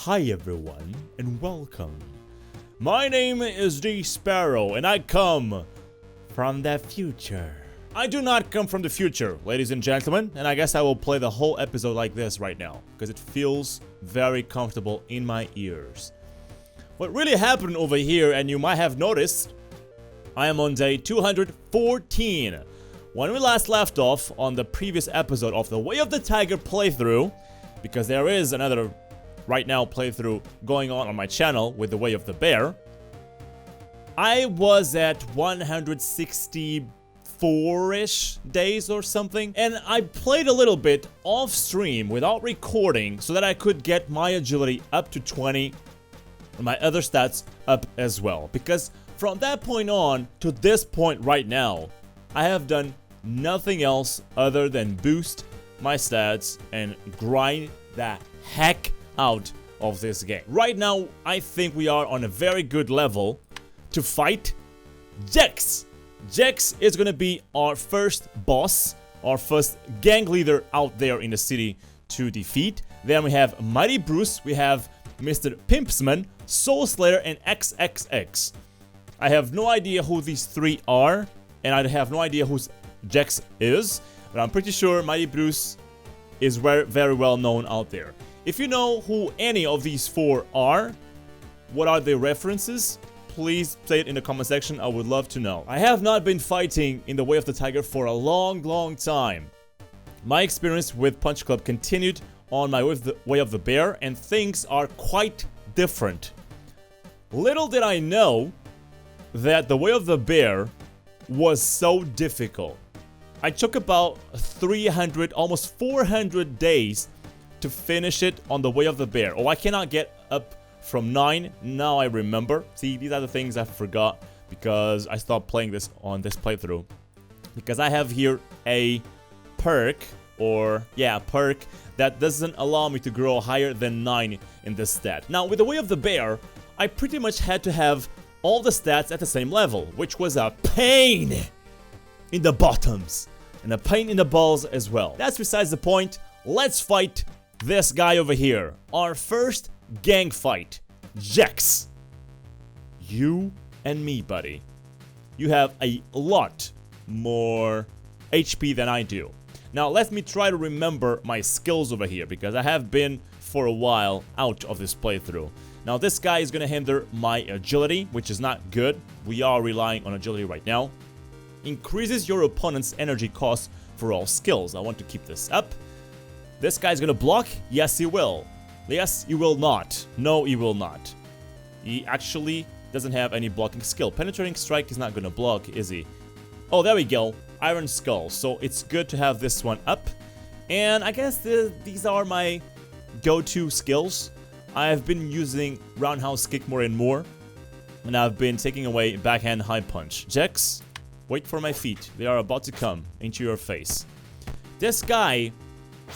Hi everyone, and welcome. My name is D Sparrow, and I come from the future. I do not come from the future, ladies and gentlemen, and I guess I will play the whole episode like this right now, because it feels very comfortable in my ears. What really happened over here, and you might have noticed, I am on day 214. When we last left off on the previous episode of the Way of the Tiger playthrough, because there is another right now playthrough going on my channel with the Way of the Bear, I was at 164-ish days or something, and I played a little bit off stream without recording so that I could get my agility up to 20 and my other stats up as well, because from that point on to this point right now, I have done nothing else other than boost my stats and grind the heck out of this game. Right now, I think we are on a very good level to fight Jex. Jex is gonna be our first boss, our first gang leader out there in the city to defeat. Then we have Mighty Bruce, we have Mr. Pimpsman, Soul Slayer, and XXX. I have no idea who these three are, and I have no idea who Jex is, but I'm pretty sure Mighty Bruce is very well known out there. If you know who any of these four are, what are their references, please say it in the comment section. I would love to know. I have not been fighting in the Way of the Tiger for a long time. My experience with Punch Club continued on my Way of the Bear, and things are quite different. Little did I know that the Way of the Bear was so difficult. I took about 300, almost 400 days to finish it on the Way of the Bear. Oh, I cannot get up from 9. Now I remember. See, these are the things I forgot because I stopped playing this on this playthrough. Because I have here a perk, perk that doesn't allow me to grow higher than 9 in this stat. Now, with the Way of the Bear, I pretty much had to have all the stats at the same level, which was a pain in the bottoms and a pain in the balls as well. That's besides the point. Let's fight this guy over here. Our first gang fight. Jex. You and me, buddy. You have a lot more HP than I do. Now, let me try to remember my skills over here, because I have been for a while out of this playthrough. Now, this guy is going to hinder my agility, which is not good. We are relying on agility right now. Increases your opponent's energy cost for all skills. I want to keep this up. This guy's going to block. Yes, he will. Yes, he will not. No, he will not. He actually doesn't have any blocking skill. Penetrating strike is not going to block, is he? Oh, there we go. Iron Skull. So it's good to have this one up. And I guess these are my go-to skills. I've been using Roundhouse Kick more and more, and I've been taking away Backhand High Punch. Jex, wait for my feet. They are about to come into your face. This guy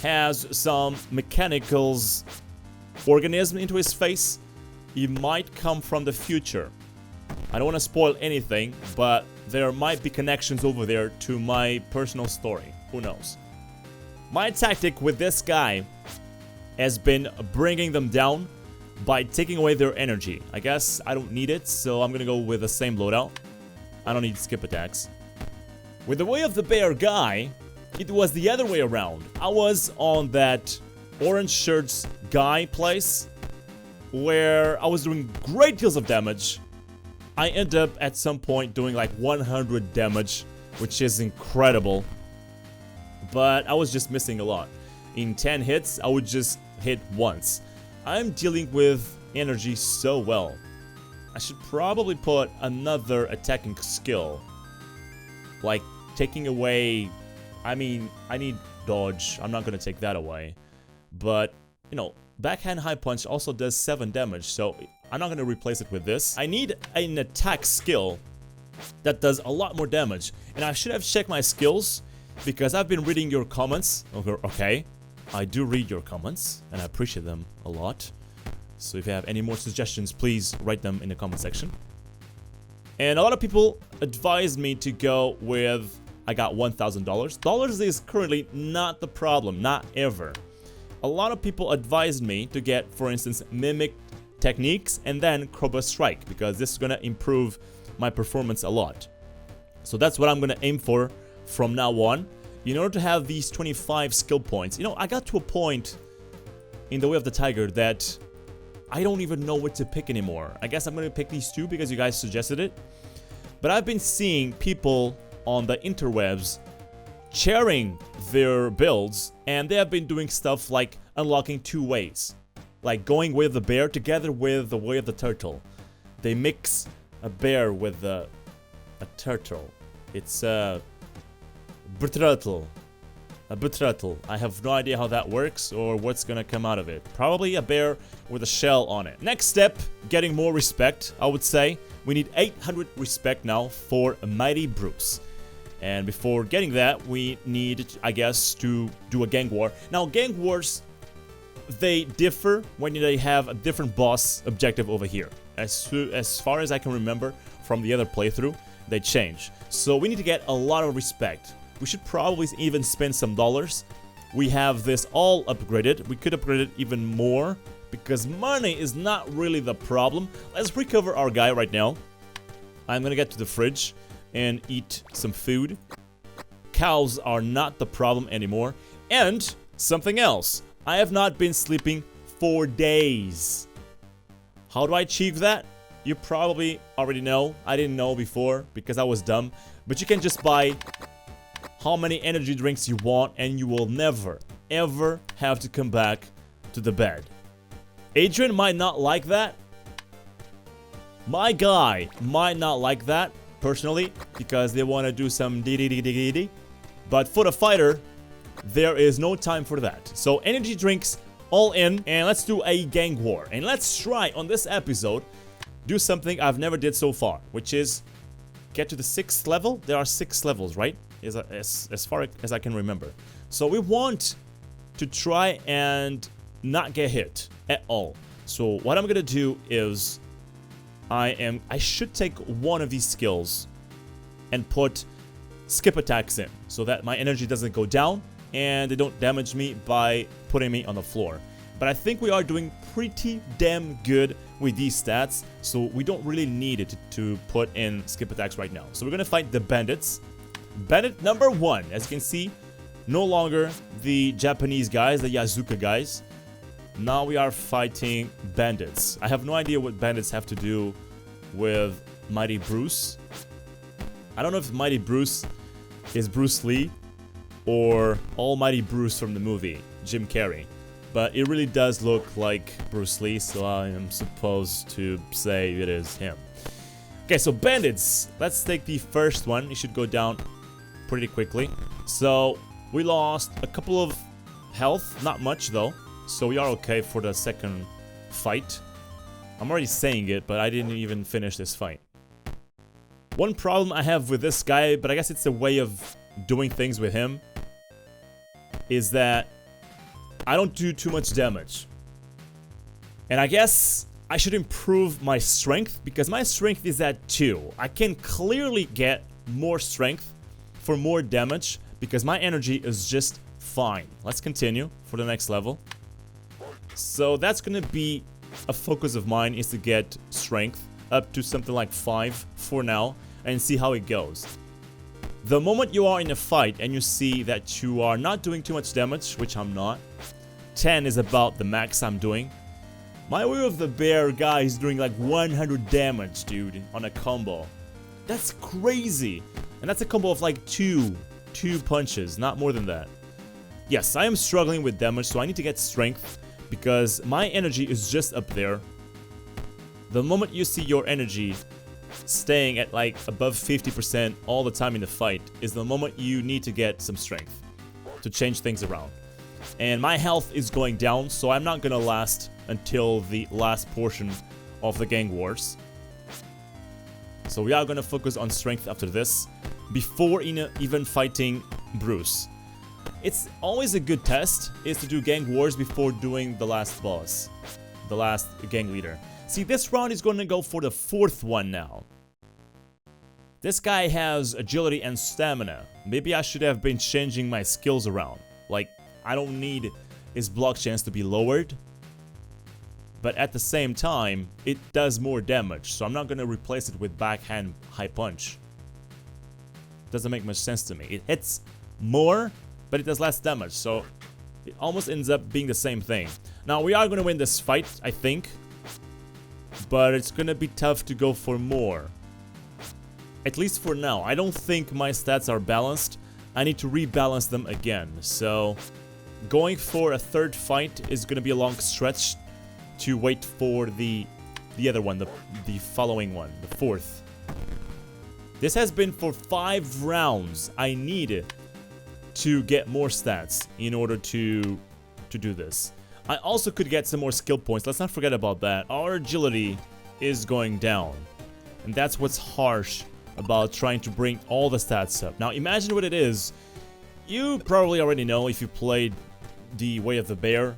has some mechanicals organism into his face. He might come from the future. I don't want to spoil anything, but there might be connections over there to my personal story. Who knows? My tactic with this guy has been bringing them down by taking away their energy. I guess I don't need it, so I'm gonna go with the same loadout. I don't need skip attacks. With the Way of the Bear guy, it was the other way around. I was on that orange shirts guy place where I was doing great deals of damage. I end up at some point doing like 100 damage, which is incredible. But I was just missing a lot. In 10 hits, I would just hit once. I'm dealing with energy so well. I should probably put another attacking skill. Like taking away... I mean, I need dodge. I'm not going to take that away. But, you know, Backhand High Punch also does 7 damage, so I'm not going to replace it with this. I need an attack skill that does a lot more damage. And I should have checked my skills, because I've been reading your comments. Okay, I do read your comments, and I appreciate them a lot. So if you have any more suggestions, please write them in the comment section. And a lot of people advised me to go with... I got $1,000. Dollars is currently not the problem, not ever. a lot of people advised me to get, for instance, Mimic Techniques and then Cobra Strike, because this is gonna improve my performance a lot. So that's what I'm gonna aim for from now on. In order to have these 25 skill points, you know, I got to a point in The Way of the Tiger that I don't even know what to pick anymore. I guess I'm gonna pick these two because you guys suggested it. But I've been seeing people on the interwebs sharing their builds, and they have been doing stuff like unlocking 2 ways. Like going with the bear together with the way of the turtle. They mix a bear with a turtle. It's a betrothal. A betrothal. I have no idea how that works or what's gonna come out of it. Probably a bear with a shell on it. Next step, getting more respect, I would say. We need 800 respect now for Mighty Bruce. And before getting that, we need, I guess, to do a gang war. Now, gang wars, they differ when they have a different boss objective over here. As far as I can remember from the other playthrough, they change. So we need to get a lot of respect. We should probably even spend some dollars. We have this all upgraded. We could upgrade it even more because money is not really the problem. Let's recover our guy right now. I'm gonna get to the fridge and eat some food. Cows are not the problem anymore. And something else. I have not been sleeping for days. How do I achieve that? You probably already know. I didn't know before because I was dumb. But you can just buy how many energy drinks you want and you will never, ever have to come back to the bed. Adrian might not like that. My guy might not like that, personally, because they want to do some dee-dee-dee-dee-dee. But for the fighter, there is no time for that. So energy drinks all in, and let's do a gang war. And let's try on this episode do something I've never did so far, which is get to the 6th level. There are 6 levels, right? As far as I can remember. So we want to try and not get hit at all. So what I'm gonna do is I should take one of these skills and put skip attacks in so that my energy doesn't go down and they don't damage me by putting me on the floor. But I think we are doing pretty damn good with these stats, so we don't really need it to put in skip attacks right now. So we're gonna fight the bandits. Bandit number 1, as you can see, no longer the Japanese guys, the Yazuka guys. Now we are fighting bandits. I have no idea what bandits have to do with Mighty Bruce. I don't know if Mighty Bruce is Bruce Lee or Almighty Bruce from the movie, Jim Carrey. But it really does look like Bruce Lee, so I am supposed to say it is him. Okay, so bandits. Let's take the first one. It should go down pretty quickly. So we lost a couple of health, not much though. So we are okay for the second fight. I'm already saying it, but I didn't even finish this fight. One problem I have with this guy, but I guess it's a way of doing things with him, is that I don't do too much damage. And I guess I should improve my strength, because my strength is at 2. I can clearly get more strength for more damage, because my energy is just fine. Let's continue for the next level. So that's gonna be a focus of mine, is to get strength up to something like 5 for now and see how it goes. The moment you are in a fight and you see that you are not doing too much damage, which I'm not, 10 is about the max I'm doing. My Way of the Bear guy is doing like 100 damage, dude, on a combo. That's crazy. And that's a combo of like two punches, not more than that. Yes, I am struggling with damage, so I need to get strength, because my energy is just up there. The moment you see your energy staying at like above 50% all the time in the fight is the moment you need to get some strength to change things around. And my health is going down, so I'm not gonna last until the last portion of the gang wars. So we are gonna focus on strength after this, before even fighting Bruce. It's always a good test is to do gang wars before doing the last boss, the last gang leader. See, this round is going to go for the 4th one now. This guy has agility and stamina. Maybe I should have been changing my skills around. Like, I don't need his block chance to be lowered. But at the same time, it does more damage. So I'm not going to replace it with backhand high punch. Doesn't make much sense to me. It hits more, but it does less damage. So it almost ends up being the same thing. Now, we are going to win this fight, I think. But it's going to be tough to go for more. At least for now. I don't think my stats are balanced. I need to rebalance them again. So going for a third fight is going to be a long stretch to wait for the other one, the following one, the fourth. This has been for 5 rounds. I need to get more stats in order to do this. I also could get some more skill points. Let's not forget about that. Our agility is going down. And that's what's harsh about trying to bring all the stats up. Now imagine what it is. You probably already know if you played the Way of the Bear.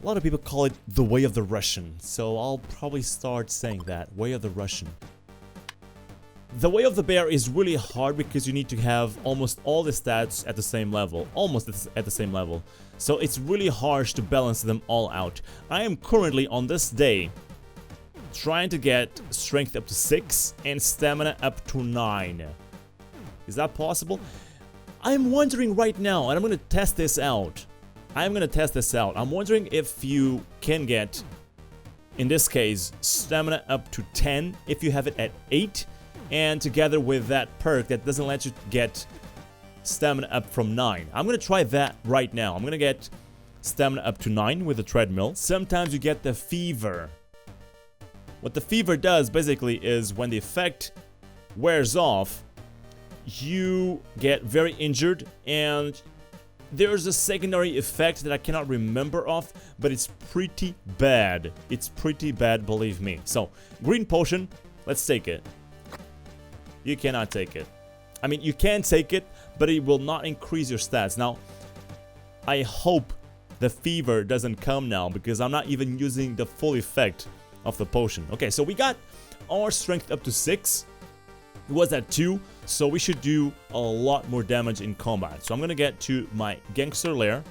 A lot of people call it the Way of the Russian, so I'll probably start saying that, Way of the Russian. The Way of the Bear is really hard because you need to have almost all the stats at the same level, at the same level. So it's really harsh to balance them all out. I am currently on this day trying to get strength up to 6 and stamina up to 9. Is that possible? I'm wondering right now, and I'm going to test this out. I'm wondering if you can get, in this case, stamina up to 10 if you have it at 8. And together with that perk that doesn't let you get stamina up from 9. I'm going to try that right now. I'm going to get stamina up to 9 with the treadmill. Sometimes you get the fever. What the fever does basically is when the effect wears off, you get very injured, and there's a secondary effect that I cannot remember of, but it's pretty bad. It's pretty bad, believe me. So, green potion, let's take it. You cannot take it. I mean, you can take it, but it will not increase your stats. Now, I hope the fever doesn't come now, because I'm not even using the full effect of the potion. Okay, so we got our strength up to 6. It was at 2, so we should do a lot more damage in combat. So I'm gonna get to my gangster lair,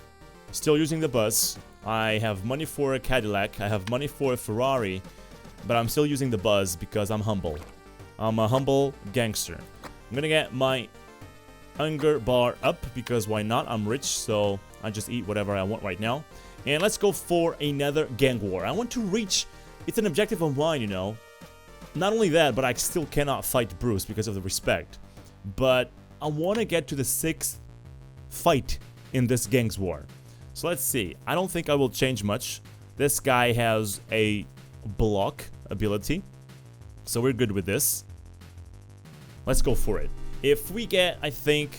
still using the bus. I have money for a Cadillac, I have money for a Ferrari, but I'm still using the buzz because I'm humble. I'm a humble gangster. I'm gonna get my hunger bar up because why not? I'm rich, so I just eat whatever I want right now. And let's go for another gang war. I want to reach, it's an objective of mine, you know. Not only that, but I still cannot fight Bruce because of the respect. But I want to get to the 6th fight in this gangs war. So let's see. I don't think I will change much. This guy has a block ability, so we're good with this. Let's go for it. If we get, I think,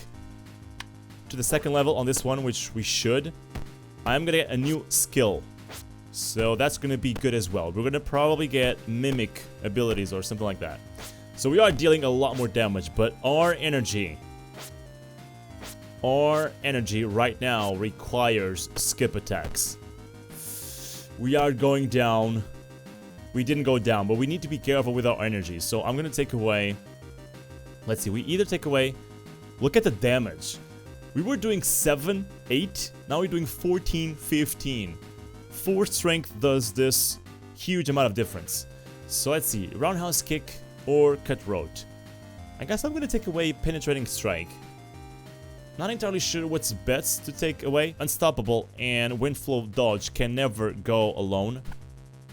to the 2nd level on this one, which we should, I'm gonna get a new skill. So that's gonna be good as well. We're gonna probably get mimic abilities or something like that. So we are dealing a lot more damage, but our energy right now requires skip attacks. We are going down. We didn't go down, but we need to be careful with our energy. So I'm gonna take away, let's see, we either take away, look at the damage. We were doing 7, 8, now we're doing 14, 15. 4 strength does this huge amount of difference. So let's see, roundhouse kick or cutthroat. I guess I'm gonna take away penetrating strike. Not entirely sure what's best to take away. Unstoppable and wind flow dodge can never go alone.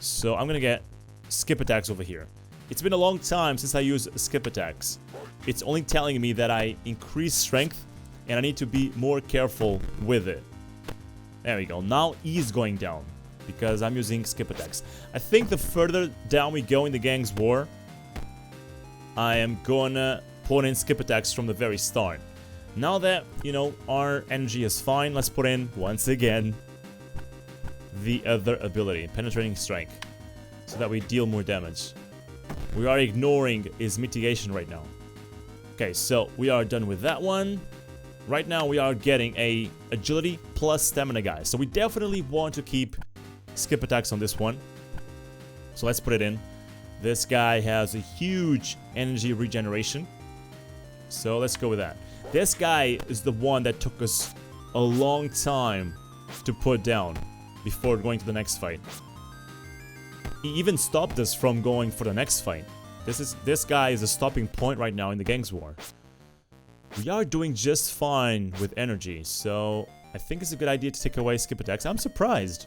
So I'm gonna get skip attacks over here. It's been a long time since I used skip attacks. It's only telling me that I increase strength and I need to be more careful with it. There we go. Now E is going down because I'm using skip attacks. I think the further down we go in the gang's war, I am gonna put in skip attacks from the very start. Now that, you know, our energy is fine, let's put in, once again, the other ability, penetrating strike, so that we deal more damage. We are ignoring his mitigation right now. Okay, so we are done with that one. Right now we are getting a agility plus stamina guy. So we definitely want to keep skip attacks on this one. So let's put it in. This guy has a huge energy regeneration. So let's go with that. This guy is the one that took us a long time to put down before going to the next fight. He even stopped us from going for the next fight. This guy is a stopping point right now in the Gangs War. We are doing just fine with energy, so I think it's a good idea to take away skip attacks. I'm surprised.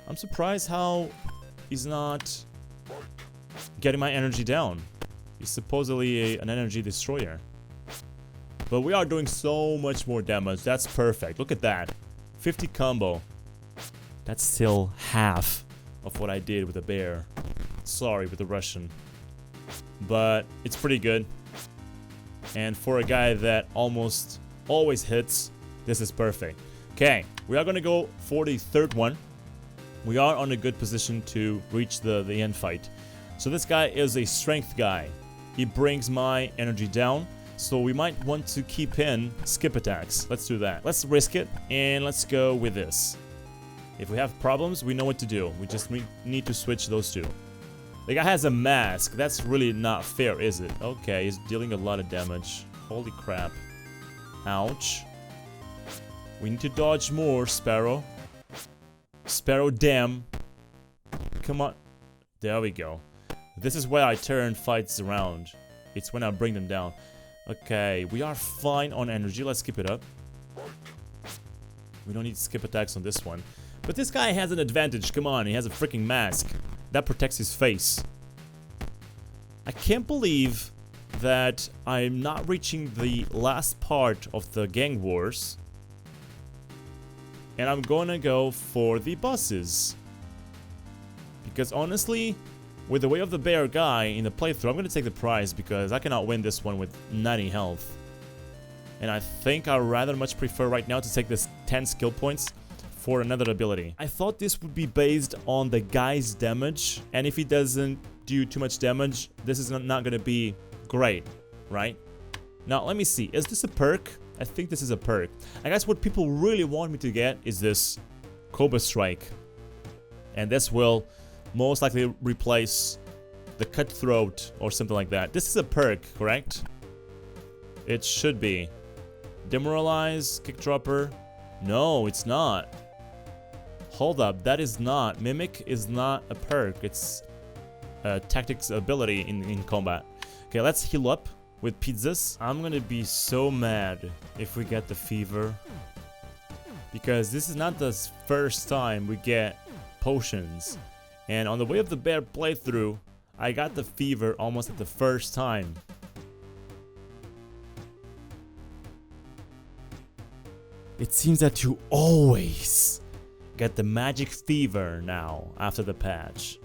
I'm surprised how he's not getting my energy down. He's supposedly an energy destroyer. But we are doing so much more damage. That's perfect. Look at that. 50 combo. That's still half of what I did with the bear. Sorry, with the Russian. But it's pretty good. And for a guy that almost always hits, this is perfect. Okay, we are going to go for the third one. We are on a good position to reach the end fight. So this guy is a strength guy. He brings my energy down. So we might want to keep in skip attacks. Let's do that. Let's risk it. And let's go with this. If we have problems, we know what to do. We just need to switch those two. The guy has a mask. That's really not fair, is it? Okay, he's dealing a lot of damage. Holy crap. Ouch. We need to dodge more, Sparrow. Sparrow, damn. Come on. There we go. This is where I turn fights around. It's when I bring them down. Okay, we are fine on energy. Let's keep it up. We don't need skip attacks on this one. But this guy has an advantage. Come on, he has a freaking mask. That protects his face. I can't believe that I'm not reaching the last part of the Gang Wars. And I'm gonna go for the bosses. Because honestly, with the Way of the Bear guy in the playthrough, I'm gonna take the prize because I cannot win this one with 90 health. And I think I'd rather much prefer right now to take this 10 skill points for another ability. I thought this would be based on the guy's damage, and if he doesn't do too much damage, this is not gonna be great, right? Now, let me see. Is this a perk? I think this is a perk. I guess what people really want me to get is this Cobra Strike. And this will most likely replace the Cutthroat or something like that. This is a perk, correct? It should be. Demoralize, Kick Dropper. No, it's not. Hold up, that is not. Mimic is not a perk. It's a tactics ability in combat. Okay, let's heal up with pizzas. I'm gonna be so mad if we get the fever. Because this is not the first time we get potions. And on the Way of the Bear playthrough, I got the fever almost at the first time. It seems that you always get the magic fever now after the patch.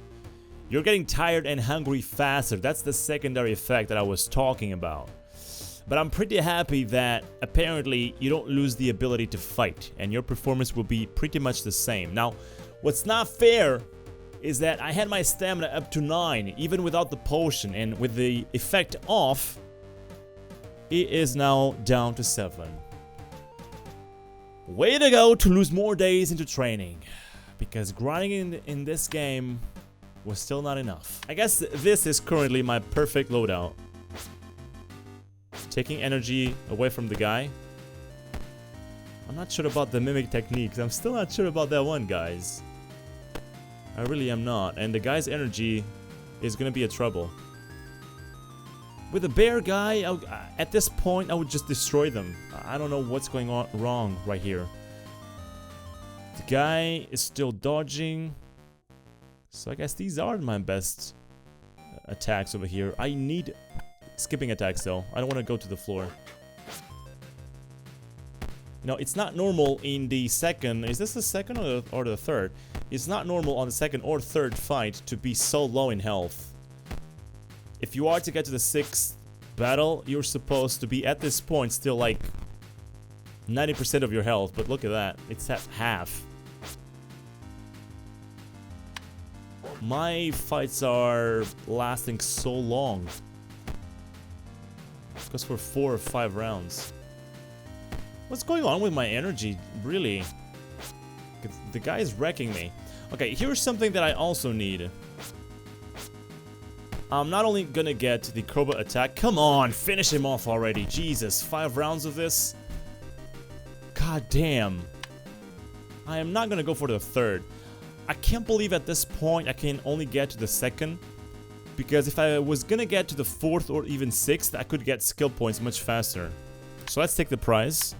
You're getting tired and hungry faster. That's the secondary effect that I was talking about. But I'm pretty happy that apparently you don't lose the ability to fight and your performance will be pretty much the same. Now, what's not fair is that I had my stamina up to 9 even without the potion, and with the effect off, it is now down to 7. Way to go to lose more days into training, because grinding in this game was still not enough. I guess this is currently my perfect loadout. Taking energy away from the guy. I'm not sure about the mimic techniques. I'm still not sure about that one, guys. I really am not. And the guy's energy is gonna be a trouble. With the bear guy, at this point, I would just destroy them. I don't know what's going on wrong right here. The guy is still dodging. So I guess these are my best attacks over here. I need skipping attacks though. I don't want to go to the floor. You know, it's not normal in the second. Is this the second or the third? It's not normal on the second or third fight to be so low in health. If you are to get to the 6th battle, you're supposed to be at this point still like 90% of your health. But look at that. It's at half. My fights are lasting so long. It goes for 4 or 5 rounds. What's going on with my energy? Really? The guy is wrecking me. Okay, here's something that I also need. I'm not only gonna get the Cobra attack. Come on, finish him off already. Jesus, 5 rounds of this? God damn. I am not gonna go for the third. I can't believe at this point I can only get to the second, because if I was gonna get to the fourth or even sixth, I could get skill points much faster. So let's take the prize.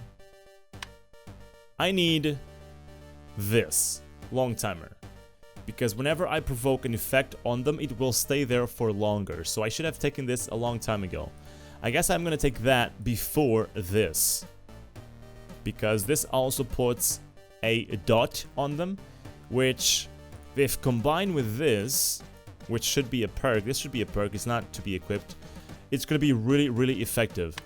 I need this long timer, because whenever I provoke an effect on them, it will stay there for longer. So I should have taken this a long time ago. I guess I'm gonna take that before this, because this also puts a dot on them, which if combined with this, which should be a perk, this should be a perk, it's not to be equipped, it's gonna be really, really effective.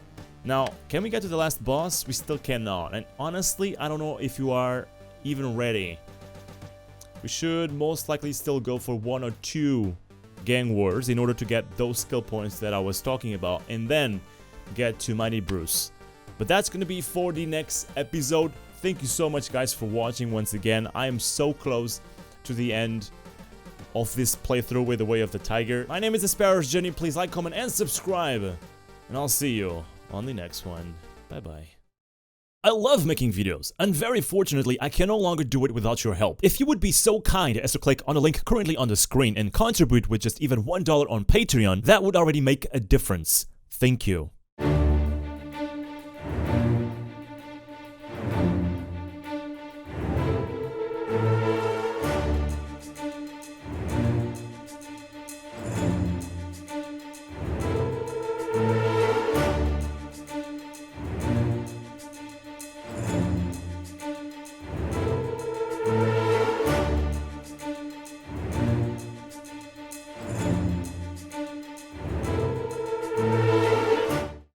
Now, can we get to the last boss? We still cannot, and honestly, I don't know if you are even ready. We should most likely still go for 1 or 2 gang wars in order to get those skill points that I was talking about, and then get to Mighty Bruce. But that's gonna be for the next episode. Thank you so much, guys, for watching once again. I am so close to the end of this playthrough with The Way of the Tiger. My name is Asparrow's Journey. Please like, comment, and subscribe, and I'll see you on the next one. Bye-bye. I love making videos, and very fortunately, I can no longer do it without your help. If you would be so kind as to click on the link currently on the screen and contribute with just even $1 on Patreon, that would already make a difference. Thank you.